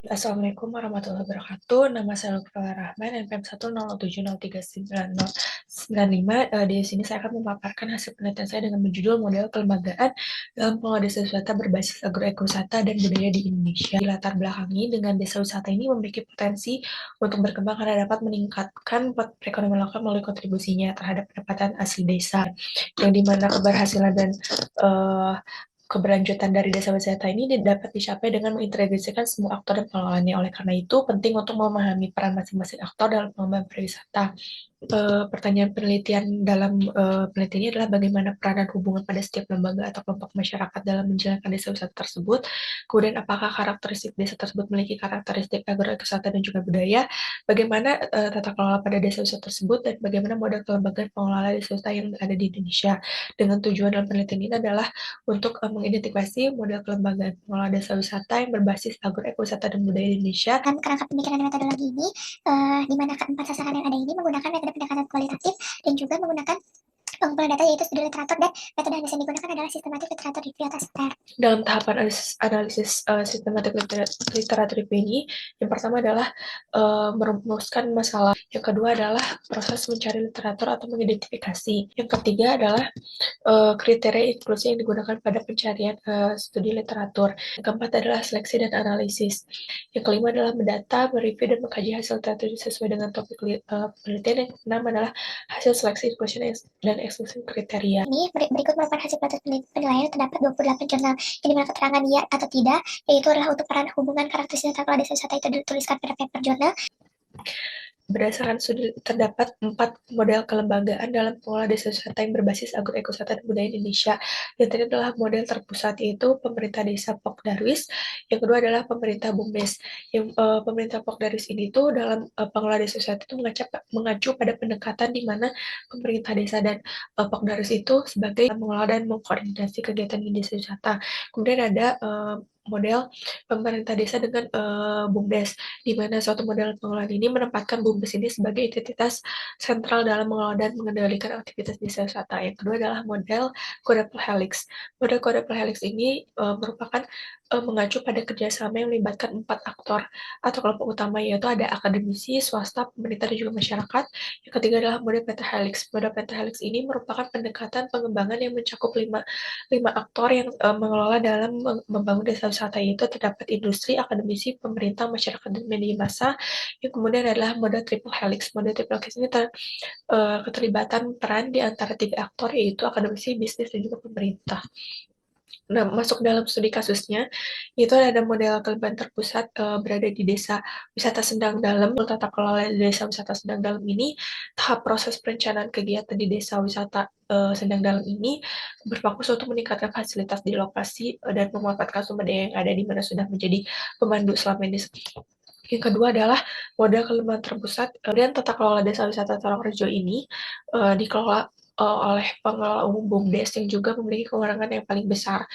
Assalamualaikum warahmatullahi wabarakatuh. Nama saya Lutfi Rahman, NPM 107039095. Di sini saya akan memaparkan hasil penelitian saya dengan berjudul Model Kelembagaan dalam Pengelola Desa Wisata Berbasis Agroekosata dan Budaya di Indonesia. Di latar belakangi dengan desa wisata ini memiliki potensi untuk berkembang karena dapat meningkatkan perekonomian lokal melalui kontribusinya terhadap pendapatan asli desa, yang dimana keberhasilan dan keberlanjutan dari desa wisata ini dapat dicapai dengan mengintegrasikan semua aktor dan pengelolanya. Oleh karena itu, penting untuk memahami peran masing-masing aktor dalam pengembangan pariwisata. Pertanyaan penelitian dalam penelitian ini adalah bagaimana peran dan hubungan pada setiap lembaga atau kelompok masyarakat dalam menjalankan desa wisata tersebut. Kemudian, apakah karakteristik desa tersebut memiliki karakteristik agroekosata dan juga budaya? Bagaimana tata kelola pada desa wisata tersebut dan bagaimana model kelembagaan pengelola desa wisata yang ada di Indonesia? Dengan tujuan dalam penelitian ini adalah untuk mengidentifikasi model kelembagaan pengelola desa wisata yang berbasis agroekosata dan budaya di Indonesia. Kerangka pemikiran dan metodologi ini, di mana keempat sasaran yang ada ini menggunakan metode pendekatan kualitatif dan juga menggunakan pengumpulan data yaitu studi literatur, dan metode yang bisa digunakan adalah sistematik literatur review atau SLR. Dalam tahapan analisis sistematik literatur review ini, yang pertama adalah merumuskan masalah, yang kedua adalah proses mencari literatur atau mengidentifikasi, yang ketiga adalah kriteria inklusi yang digunakan pada pencarian studi literatur. Yang keempat adalah seleksi dan analisis. Yang kelima adalah mendata, mereview, dan mengkaji hasil literatur sesuai dengan topik penelitian. Yang keenam adalah hasil seleksi, inclusion, dan exclusion kriteria. Ini berikut merupakan hasil proses penilaian. Terdapat 28 jurnal yang dimana keterangan ya atau tidak, yaitu adalah untuk peran hubungan karakteristik tata kelola desa wisata itu dituliskan pada paper jurnal. Berdasarkan studi, terdapat 4 model kelembagaan dalam pengelola desa wisata yang berbasis agroekosata dan budaya Indonesia. Yang tadi adalah model terpusat, yaitu pemerintah desa Pokdarwis. Yang kedua adalah pemerintah BUMDes. Yang pemerintah Pokdarwis ini tuh dalam pengelola desa wisata itu mengacu pada pendekatan di mana pemerintah desa dan Pokdarwis itu sebagai mengelola dan mengkoordinasi kegiatan di desa wisata. Kemudian ada model pemerintah desa dengan BUMDes, di mana suatu model pengelolaan ini menempatkan BUMDes ini sebagai identitas sentral dalam mengelola dan mengendalikan aktivitas desa wisata. Yang kedua adalah model quadruple helix. Model quadruple helix ini merupakan mengacu pada kerjasama yang melibatkan 4 aktor atau kelompok utama, yaitu ada akademisi, swasta, pemerintah, dan juga masyarakat. Yang ketiga adalah model pentahelix. Model pentahelix ini merupakan pendekatan pengembangan yang mencakup 5 aktor yang mengelola dalam membangun desa wisata, yaitu terdapat industri, akademisi, pemerintah, masyarakat, dan media massa. Yang kemudian adalah model triple helix. Model triple helix ini keterlibatan peran di antara 3 aktor, yaitu akademisi, bisnis, dan juga pemerintah. Nah, masuk dalam studi kasusnya, itu ada model kelembagaan terpusat berada di desa wisata Sendang Dalem. Tata kelola desa wisata Sendang Dalem ini, tahap proses perencanaan kegiatan di desa wisata Sendang Dalem ini berfokus untuk meningkatkan fasilitas di lokasi dan memanfaatkan sumber daya yang ada di mana sudah menjadi pemandu selama ini. Yang kedua adalah model kelembagaan terpusat. Kemudian tata kelola desa wisata Tarogrejo ini dikelola oleh pengelola umum BUMDes yang juga memiliki kewenangan yang paling besar.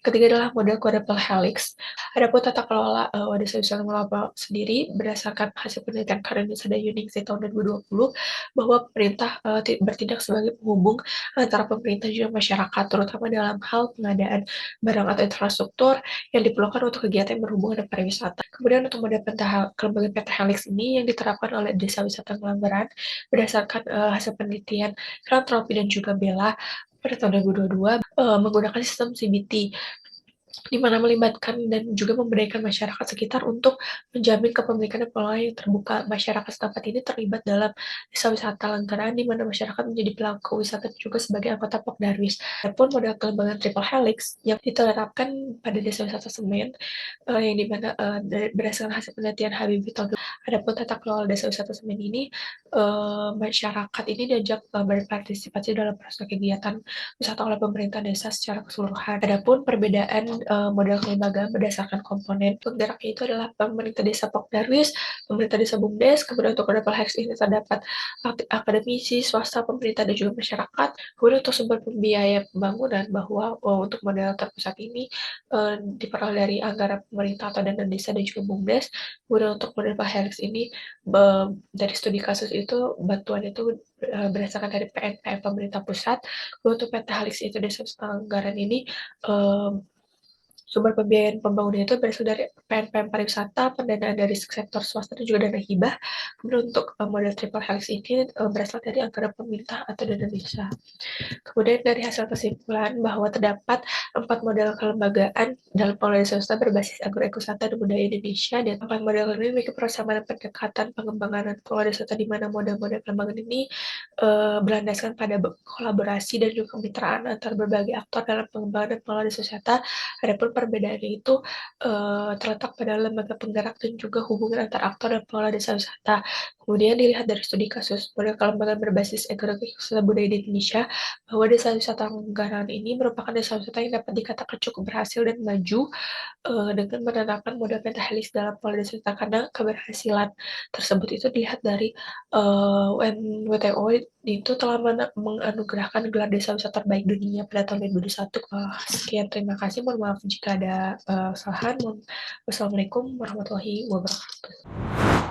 Ketiga adalah model quadruple helix. Adapun tata kelola desa wisata Ngelaba sendiri berdasarkan hasil penelitian Karen dan Yuningsih tahun 2020 bahwa pemerintah bertindak sebagai penghubung antara pemerintah dan juga masyarakat, terutama dalam hal pengadaan barang atau infrastruktur yang diperlukan untuk kegiatan yang berhubungan dengan pariwisata. Kemudian untuk model kelembagaan pentahelix ini yang diterapkan oleh desa wisata Ngelambaran berdasarkan hasil penelitian Filantropi dan juga Bella pada tahun 2022 menggunakan sistem CBT, di mana melibatkan dan juga memberdayakan masyarakat sekitar untuk menjamin kepemilikan dan pengelolaan yang terbuka. Masyarakat setempat ini terlibat dalam desa wisata Langgaran, di mana masyarakat menjadi pelaku wisata juga sebagai anggota Pokdarwis. Adapun model kelembagaan triple helix yang diterapkan pada desa wisata Semen, yang dimana berdasarkan hasil penelitian Habibie tahun. Adapun tata kelola desa wisata Semen ini, masyarakat ini diajak berpartisipasi dalam proses kegiatan wisata oleh pemerintah desa secara keseluruhan. Adapun perbedaan model kelembagaan berdasarkan komponen penggeraknya itu adalah pemerintah desa Pokdarwis, pemerintah desa BUMDes. Kemudian untuk quadruple helix ini terdapat akademisi, swasta, pemerintah, dan juga masyarakat. Kemudian untuk sumber pembiayaan pembangunan, bahwa untuk model terpusat ini diperoleh dari anggaran pemerintah atau dana desa dan juga BUMDes. Kemudian untuk model helix ini dari studi kasus itu bantuan itu berdasarkan dari PNPM pemerintah pusat. Untuk pentahelix itu desa anggaran ini Sumber pembiayaan pembangunan itu berasal dari PNPM pariwisata, pendanaan dari sektor swasta dan juga dana hibah. Kemudian untuk model triple helix ini berasal dari anggaran pemerintah atau dana desa. Kemudian dari hasil kesimpulan bahwa terdapat 4 model kelembagaan dalam pengelolaan swasta berbasis agroekosistem dan budaya Indonesia, dan 4 model ini memiliki persamaan pendekatan pengembangan dan pengelolaan swasta, di mana model-model kelembagaan ini berlandaskan pada kolaborasi dan juga kemitraan antar berbagai aktor dalam pengembangan dan pengelolaan wisata. Adapun perbedaannya itu terletak pada lembaga penggerak dan juga hubungan antar aktor dan pengelola desa wisata. Kemudian dilihat dari studi kasus model kelembagaan berbasis ekonomi budaya di Indonesia, bahwa desa wisata Manggaran ini merupakan desa wisata yang dapat dikatakan cukup berhasil dan maju dengan menerapkan model pentahelix dalam pengelolaan desa wisata, karena keberhasilan tersebut itu dilihat dari WTO itu telah menganugerahkan gelar desa wisata terbaik dunia pada tahun 2021. Sekian, terima kasih. Mohon maaf jika ada kesalahan. Wassalamualaikum warahmatullahi wabarakatuh.